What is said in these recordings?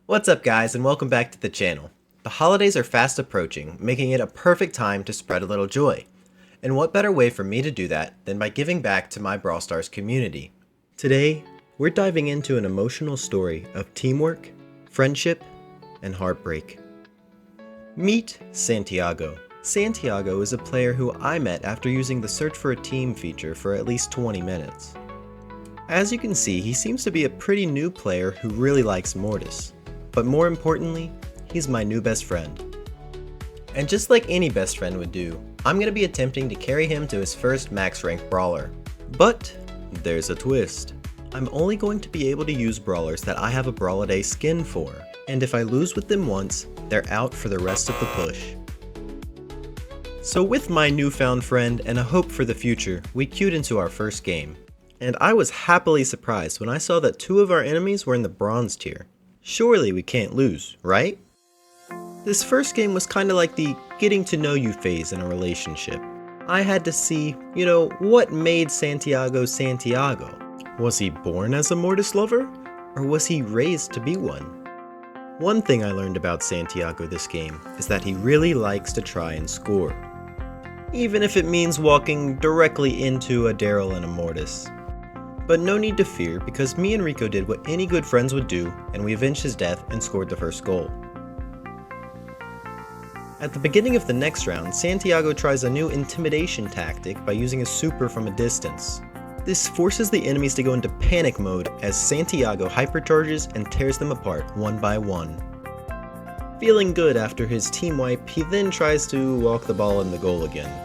What's up guys, and welcome back to the channel. The holidays are fast approaching, making it a perfect time to spread a little joy. And what better way for me to do that than by giving back to my Brawl Stars community. Today, we're diving into an emotional story of teamwork, friendship, and heartbreak. Meet Santiago. Santiago is a player who I met after using the Search for a Team feature for at least 20 minutes. As you can see, he seems to be a pretty new player who really likes Mortis. But more importantly, he's my new best friend. And just like any best friend would do, I'm going to be attempting to carry him to his first max rank brawler. But there's a twist. I'm only going to be able to use brawlers that I have a Brawl-A-Day skin for, and if I lose with them once, they're out for the rest of the push. So with my newfound friend and a hope for the future, we queued into our first game. And I was happily surprised when I saw that two of our enemies were in the bronze tier. Surely we can't lose, right? This first game was kinda like the getting to know you phase in a relationship. I had to see, what made Santiago Santiago? Was he born as a Mortis lover? Or was he raised to be one? One thing I learned about Santiago this game is that he really likes to try and score. Even if it means walking directly into a Daryl and a Mortis. But no need to fear, because me and Rico did what any good friends would do, and we avenged his death and scored the first goal. At the beginning of the next round, Santiago tries a new intimidation tactic by using a super from a distance. This forces the enemies to go into panic mode as Santiago hypercharges and tears them apart one by one. Feeling good after his team wipe, he then tries to walk the ball in the goal again.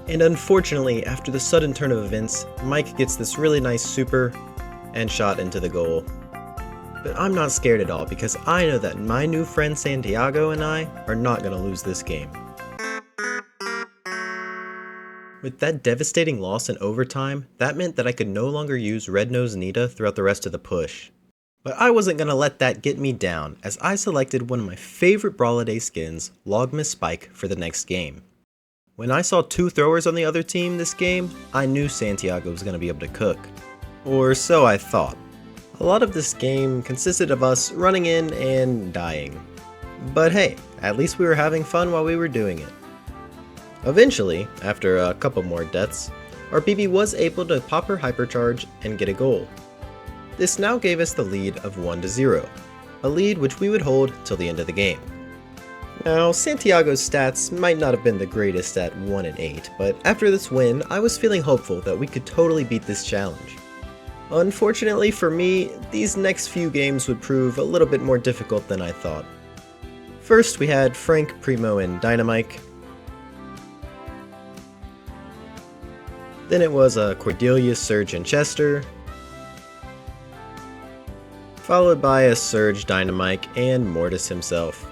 And unfortunately, after the sudden turn of events, Mike gets this really nice super and shot into the goal. But I'm not scared at all, because I know that my new friend Santiago and I are not going to lose this game. With that devastating loss in overtime, that meant that I could no longer use Red Nose Nita throughout the rest of the push. But I wasn't going to let that get me down, as I selected one of my favorite Brawl-A-Day skins, Logmas Spike, for the next game. When I saw two throwers on the other team this game, I knew Santiago was going to be able to cook. Or so I thought. A lot of this game consisted of us running in and dying. But hey, at least we were having fun while we were doing it. Eventually, after a couple more deaths, our BB was able to pop her hypercharge and get a goal. This now gave us the lead of 1-0, a lead which we would hold till the end of the game. Now, Santiago's stats might not have been the greatest at 1-8, but after this win, I was feeling hopeful that we could totally beat this challenge. Unfortunately for me, these next few games would prove a little bit more difficult than I thought. First, we had Frank, Primo, and Dynamike. Then it was Cordelia, Surge, and Chester. Followed by a Surge, Dynamike, and Mortis himself.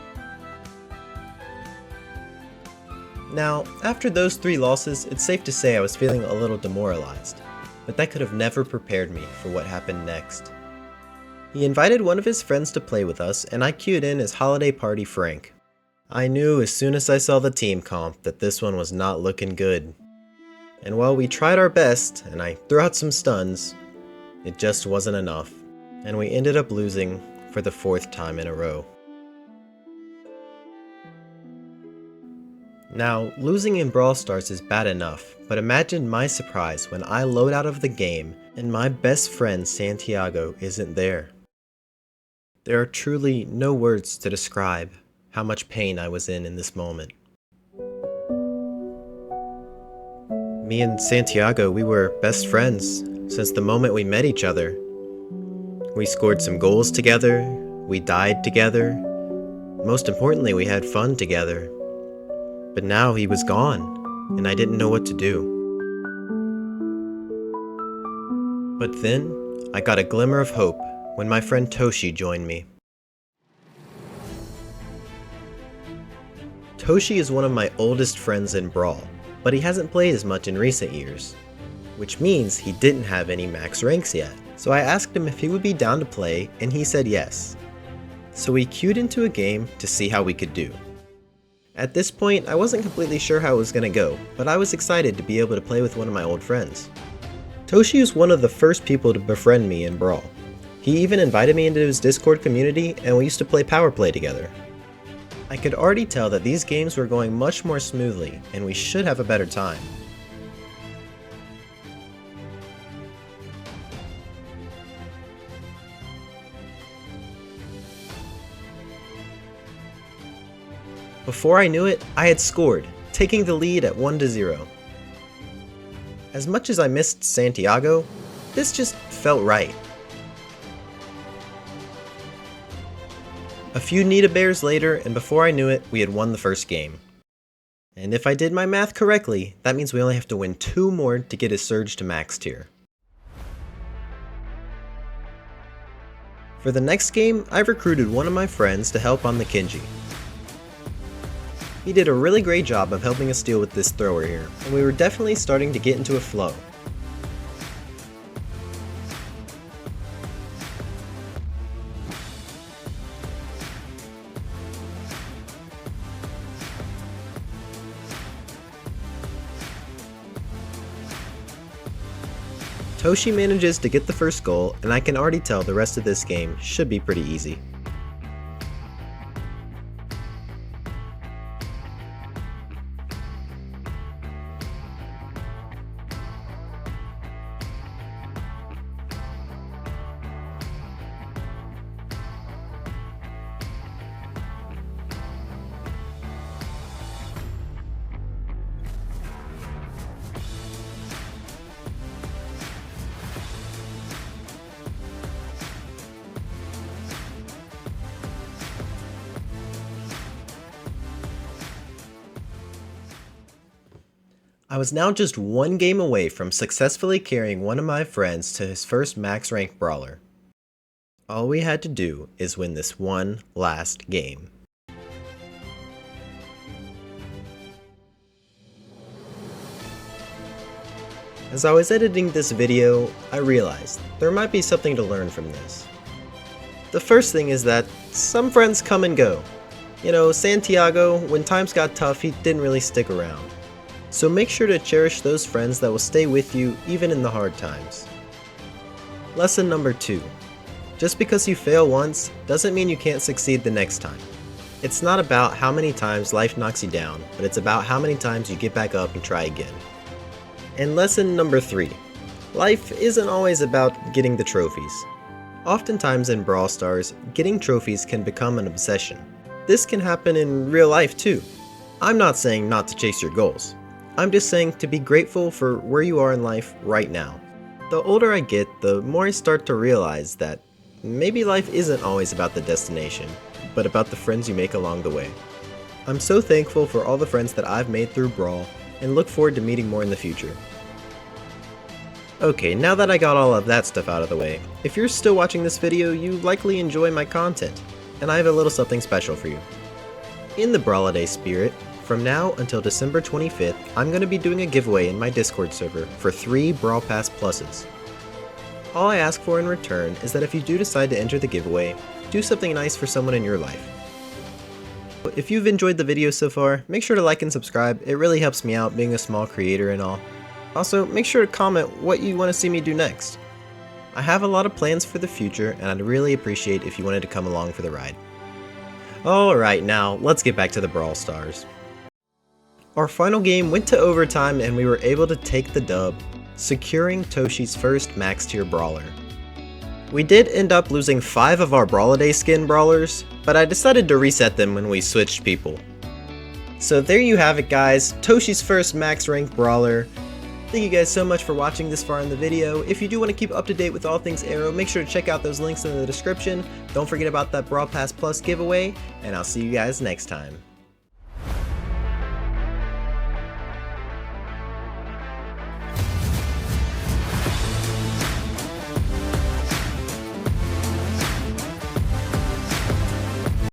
Now, after those three losses, it's safe to say I was feeling a little demoralized, but that could have never prepared me for what happened next. He invited one of his friends to play with us, and I queued in as Holiday Party Frank. I knew as soon as I saw the team comp that this one was not looking good. And while we tried our best, and I threw out some stuns, it just wasn't enough, and we ended up losing for the fourth time in a row. Now, losing in Brawl Stars is bad enough, but imagine my surprise when I load out of the game and my best friend Santiago isn't there. There are truly no words to describe how much pain I was in this moment. Me and Santiago, we were best friends since the moment we met each other. We scored some goals together, we died together, most importantly we had fun together. But now he was gone, and I didn't know what to do. But then, I got a glimmer of hope when my friend Toshi joined me. Toshi is one of my oldest friends in Brawl, but he hasn't played as much in recent years, which means he didn't have any max ranks yet. So I asked him if he would be down to play, and he said yes. So we queued into a game to see how we could do. At this point, I wasn't completely sure how it was going to go, but I was excited to be able to play with one of my old friends. Toshi was one of the first people to befriend me in Brawl. He even invited me into his Discord community and we used to play Power Play together. I could already tell that these games were going much more smoothly and we should have a better time. Before I knew it, I had scored, taking the lead at 1-0. As much as I missed Santiago, this just felt right. A few Nita Bears later, and before I knew it, we had won the first game. And if I did my math correctly, that means we only have to win 2 more to get a surge to max tier. For the next game, I recruited one of my friends to help on the Kenji. He did a really great job of helping us deal with this thrower here, and we were definitely starting to get into a flow. Toshi manages to get the first goal, and I can already tell the rest of this game should be pretty easy. I was now just 1 game away from successfully carrying one of my friends to his first max rank brawler. All we had to do is win this one last game. As I was editing this video, I realized there might be something to learn from this. The first thing is that some friends come and go. You know, Santiago, when times got tough, he didn't really stick around. So make sure to cherish those friends that will stay with you even in the hard times. Lesson number 2. Just because you fail once doesn't mean you can't succeed the next time. It's not about how many times life knocks you down, but it's about how many times you get back up and try again. And lesson number 3. Life isn't always about getting the trophies. Oftentimes in Brawl Stars, getting trophies can become an obsession. This can happen in real life too. I'm not saying not to chase your goals. I'm just saying to be grateful for where you are in life right now. The older I get, the more I start to realize that maybe life isn't always about the destination, but about the friends you make along the way. I'm so thankful for all the friends that I've made through Brawl, and look forward to meeting more in the future. Okay, now that I got all of that stuff out of the way, if you're still watching this video, you likely enjoy my content, and I have a little something special for you. In the Brawliday spirit, from now until December 25th, I'm going to be doing a giveaway in my Discord server for 3 Brawl Pass Pluses. All I ask for in return is that if you do decide to enter the giveaway, do something nice for someone in your life. If you've enjoyed the video so far, make sure to like and subscribe, it really helps me out being a small creator and all. Also, make sure to comment what you want to see me do next. I have a lot of plans for the future, and I'd really appreciate if you wanted to come along for the ride. Alright, now let's get back to the Brawl Stars. Our final game went to overtime and we were able to take the dub, securing Toshi's first max tier brawler. We did end up losing 5 of our Brawliday skin brawlers, but I decided to reset them when we switched people. So there you have it guys, Toshi's first max rank brawler. Thank you guys so much for watching this far in the video. If you do want to keep up to date with all things Arrow, make sure to check out those links in the description. Don't forget about that Brawl Pass Plus giveaway, and I'll see you guys next time.